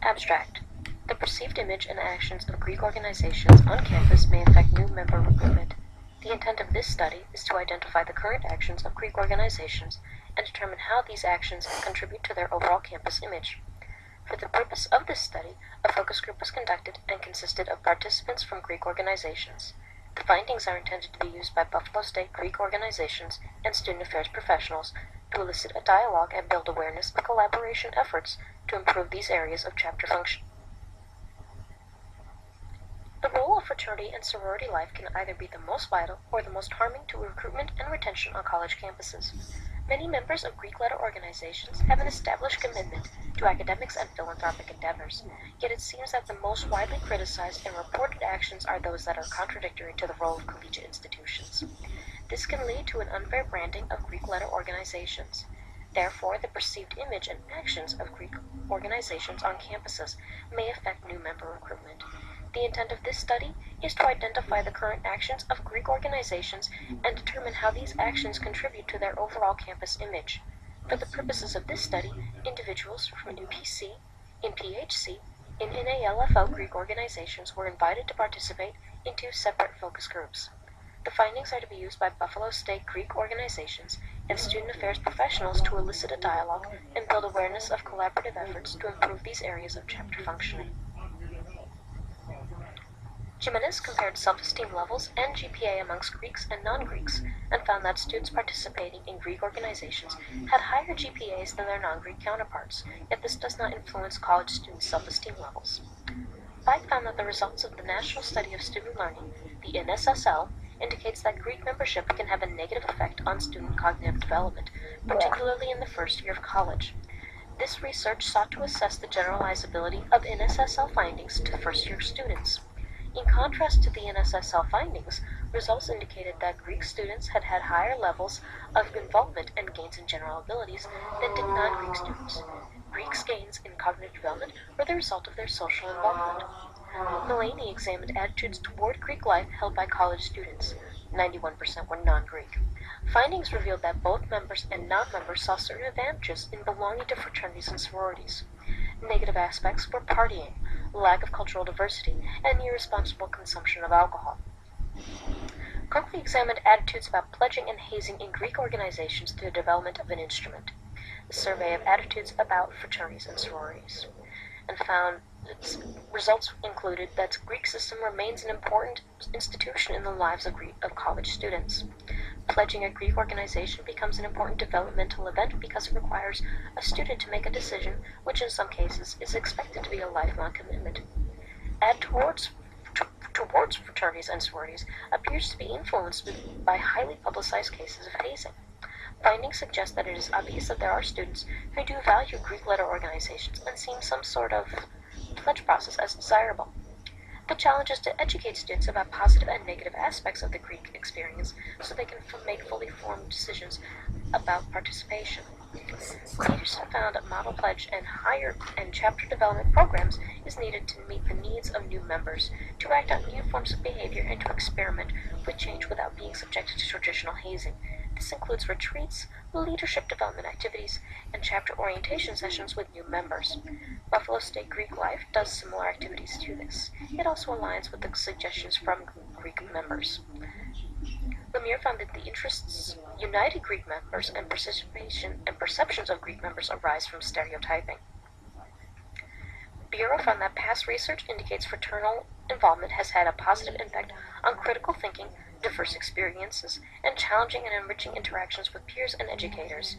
Abstract. The perceived image and actions of Greek organizations on campus may affect new member recruitment. The intent of this study is to identify the current actions of Greek organizations and determine how these actions contribute to their overall campus image. For the purpose of this study, a focus group was conducted and consisted of participants from Greek organizations. The findings are intended to be used by Buffalo State Greek organizations and student affairs professionals to elicit a dialogue and build awareness and collaboration efforts to improve these areas of chapter function. The role of fraternity and sorority life can either be the most vital or the most harming to recruitment and retention on college campuses. Many members of Greek-led organizations have an established commitment to academics and philanthropic endeavors, yet it seems that the most widely criticized and reported actions are those that are contradictory to the role of collegiate institutions. This can lead to an unfair branding of Greek-led organizations. Therefore, the perceived image and actions of Greek organizations on campuses may affect new member recruitment. The intent of this study is to identify the current actions of Greek organizations and determine how these actions contribute to their overall campus image. For the purposes of this study, individuals from NPC, NPHC, and NALFO Greek organizations were invited to participate in two separate focus groups. The findings are to be used by Buffalo State Greek organizations and student affairs professionals to elicit a dialogue and build awareness of collaborative efforts to improve these areas of chapter functioning. Jimenez compared self-esteem levels and GPA amongst Greeks and non-Greeks and found that students participating in Greek organizations had higher GPAs than their non-Greek counterparts, yet this does not influence college students' self-esteem levels. Pike found that the results of the National Study of Student Learning, the NSSL, indicates that Greek membership can have a negative effect on student cognitive development, particularly in the first year of college. This research sought to assess the generalizability of NSSL findings to first-year students. In contrast to the NSSL findings, results indicated that Greek students had higher levels of involvement and gains in general abilities than did non-Greek students. Greeks' gains in cognitive development were the result of their social involvement. Mullaney examined attitudes toward Greek life held by college students. 91% were non-Greek. Findings revealed that both members and non-members saw certain advantages in belonging to fraternities and sororities. Negative aspects were partying, lack of cultural diversity, and irresponsible consumption of alcohol. Coakley examined attitudes about pledging and hazing in Greek organizations through the development of an instrument, the survey of attitudes about fraternities and sororities, and found its results included that the Greek system remains an important institution in the lives of college students. Pledging a Greek organization becomes an important developmental event because it requires a student to make a decision, which in some cases is expected to be a lifelong commitment. Attitudes towards fraternities and sororities appears to be influenced by highly publicized cases of hazing. Findings suggest that it is obvious that there are students who do value Greek-led organizations and see some sort of pledge process as desirable. The challenge is to educate students about positive and negative aspects of the Greek experience so they can make fully formed decisions about participation. Peterson found that model pledge and higher and chapter development programs is needed to meet the needs of new members, to act on new forms of behavior, and to experiment with change without being subjected to traditional hazing. This includes retreats, leadership development activities, and chapter orientation sessions with new members. Buffalo State Greek Life does similar activities to this. It also aligns with the suggestions from Greek members. Lemire found that the interests united Greek members and participation and perceptions of Greek members arise from stereotyping. Bureau found that past research indicates fraternal involvement has had a positive impact on critical thinking, diverse experiences, and challenging and enriching interactions with peers and educators,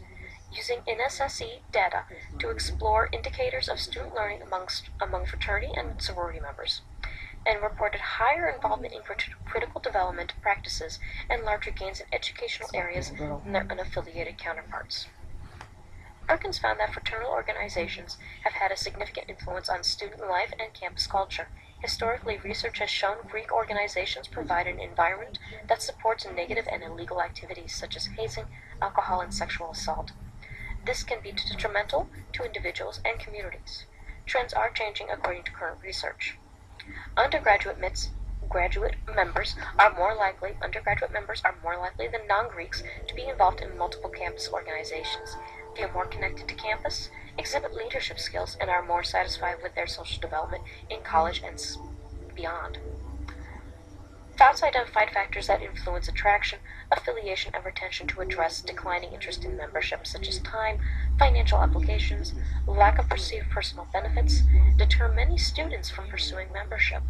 using NSSE data to explore indicators of student learning among fraternity and sorority members, and reported higher involvement in critical development practices and larger gains in educational areas than their unaffiliated counterparts. Perkins found that fraternal organizations have had a significant influence on student life and campus culture. Historically, research has shown Greek organizations provide an environment that supports negative and illegal activities such as hazing, alcohol, and sexual assault. This can be detrimental to individuals and communities. Trends are changing according to current research. Undergraduate members are more likely than non-Greeks to be involved in multiple campus organizations. They are more connected to campus exhibit leadership skills, and are more satisfied with their social development in college and beyond. Fauci identified factors that influence attraction, affiliation, and retention to address declining interest in membership, such as time, financial obligations, lack of perceived personal benefits, deter many students from pursuing membership.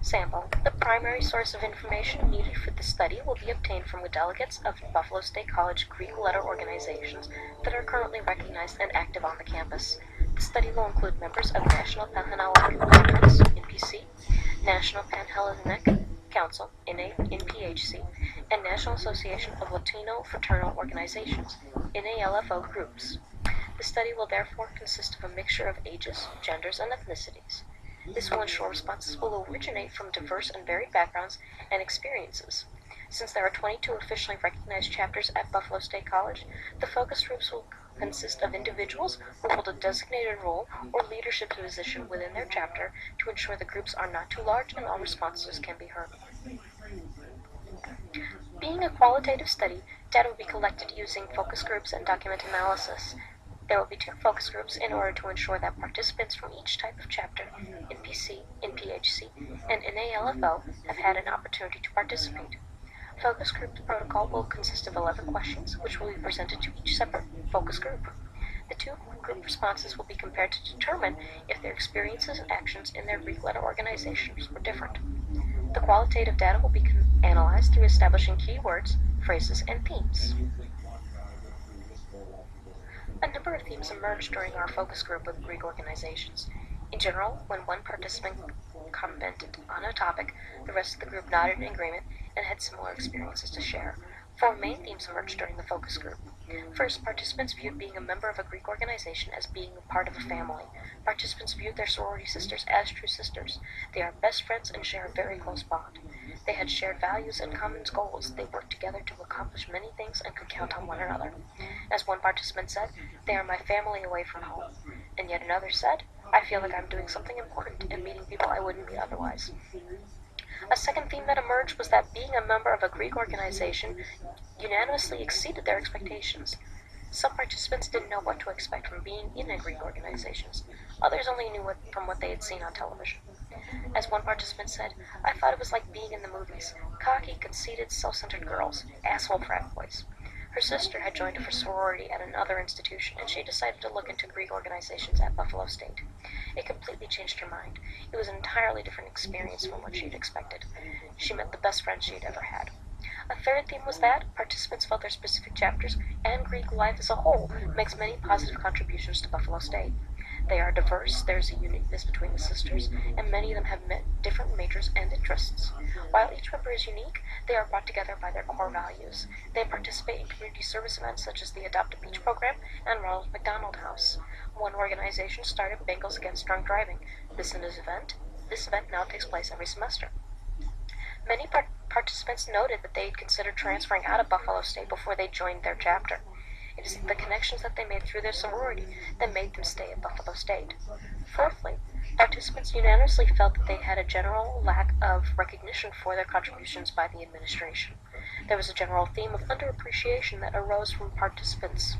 Sample. The primary source of information needed for the study will be obtained from the delegates of Buffalo State College Greek letter organizations that are currently recognized and active on the campus. The study will include members of National Panhellenic Conference, NPC, National Panhellenic Council, NPHC, and National Association of Latino Fraternal Organizations, NALFO groups. The study will therefore consist of a mixture of ages, genders, and ethnicities. This will ensure responses will originate from diverse and varied backgrounds and experiences. Since there are 22 officially recognized chapters at Buffalo State College, the focus groups will consist of individuals who hold a designated role or leadership position within their chapter to ensure the groups are not too large and all responses can be heard. Being a qualitative study, data will be collected using focus groups and document analysis. There will be 2 focus groups in order to ensure that participants from each type of chapter, NPC, NPHC, and NALFO, have had an opportunity to participate. Focus group protocol will consist of 11 questions, which will be presented to each separate focus group. The 2 group responses will be compared to determine if their experiences and actions in their Greek letter organizations were different. The qualitative data will be analyzed through establishing keywords, phrases, and themes. A number of themes emerged during our focus group with Greek organizations. In general, when one participant commented on a topic, the rest of the group nodded in agreement and had similar experiences to share. 4 main themes emerged during the focus group. First, participants viewed being a member of a Greek organization as being a part of a family. Participants viewed their sorority sisters as true sisters. They are best friends and share a very close bond. They had shared values and common goals. They worked together to accomplish many things and could count on one another. As one participant said, "They are my family away from home." And yet another said, "I feel like I'm doing something important and meeting people I wouldn't meet otherwise." A second theme that emerged was that being a member of a Greek organization unanimously exceeded their expectations. Some participants didn't know what to expect from being in a Greek organization. Others only knew from what they had seen on television. As one participant said, "I thought it was like being in the movies. Cocky, conceited, self-centered girls, asshole frat boys." Her sister had joined a sorority at another institution, and she decided to look into Greek organizations at Buffalo State. It completely changed her mind. It was an entirely different experience from what she had expected. She met the best friend she had ever had. A third theme was that participants felt their specific chapters and Greek life as a whole makes many positive contributions to Buffalo State. They are diverse, there's a uniqueness between the sisters, and many of them have different majors and interests. While each member is unique, they are brought together by their core values. They participate in community service events such as the Adopt a Beach program and Ronald McDonald House. One organization started Bengals Against Drunk Driving. This event now takes place every semester. Many participants noted that they had considered transferring out of Buffalo State before they joined their chapter. It is the connections that they made through their sorority that made them stay at Buffalo State. Fourthly, participants unanimously felt that they had a general lack of recognition for their contributions by the administration. There was a general theme of underappreciation that arose from participants.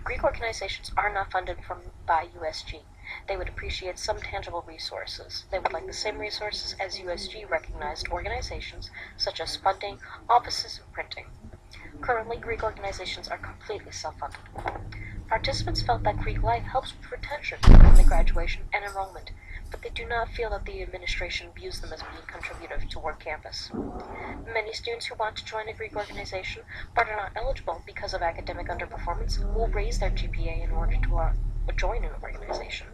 Greek organizations are not funded by USG. They would appreciate some tangible resources. They would like the same resources as USG-recognized organizations, such as funding, offices, and printing. Currently, Greek organizations are completely self-funded. Participants felt that Greek life helps with retention, namely graduation and enrollment, but they do not feel that the administration views them as being contributive toward campus. Many students who want to join a Greek organization but are not eligible because of academic underperformance will raise their GPA in order to join an organization.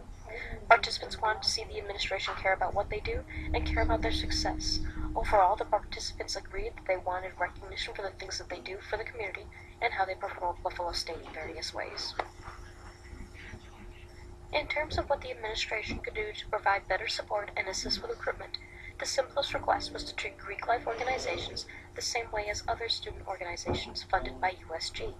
Participants wanted to see the administration care about what they do and care about their success. Overall, the participants agreed that they wanted recognition for the things that they do for the community and how they perform Buffalo State in various ways. In terms of what the administration could do to provide better support and assist with recruitment, the simplest request was to treat Greek life organizations the same way as other student organizations funded by USG.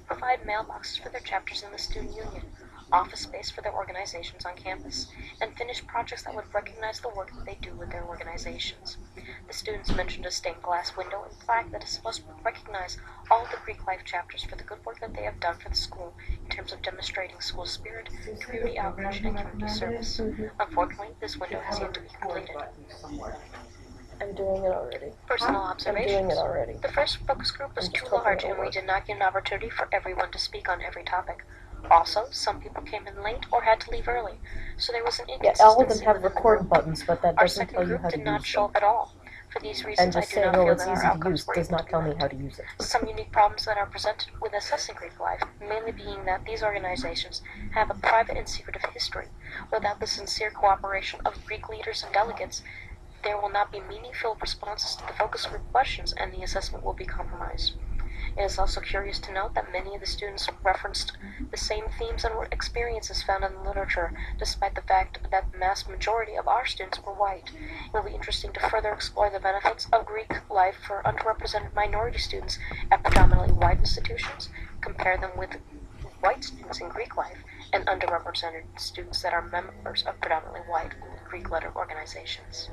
Provide mailboxes for their chapters in the student union. office space for their organizations on campus, and finish projects that would recognize the work that they do with their organizations. The students mentioned a stained glass window and plaque that is supposed to recognize all of the Greek life chapters for the good work that they have done for the school in terms of demonstrating school spirit, community outreach, and community service. Unfortunately, this window has yet to be completed. I'm doing it already. Personal I'm observations. doing it already. The first focus group was I'm too just hoping large, it'll and we work. did not get an opportunity for everyone to speak on every topic. Also, some people came in late or had to leave early, so there was an Yeah, inconsistency all of them have within the record group. buttons, but that Our doesn't tell second you group how to did not use show them. up at all. For these And reasons, I just do saying, not oh, feel it's that our easy to outcomes use were does able not to tell be me met. how to use it. Some unique problems that are presented with assessing Greek life, mainly being that these organizations have a private and secretive history. Without the sincere cooperation of Greek leaders and delegates, there will not be meaningful responses to the focus group questions, and the assessment will be compromised. It is also curious to note that many of the students referenced the same themes and experiences found in the literature, despite the fact that the vast majority of our students were white. It will be interesting to further explore the benefits of Greek life for underrepresented minority students at predominantly white institutions, compare them with white students in Greek life, and underrepresented students that are members of predominantly white Greek-led organizations.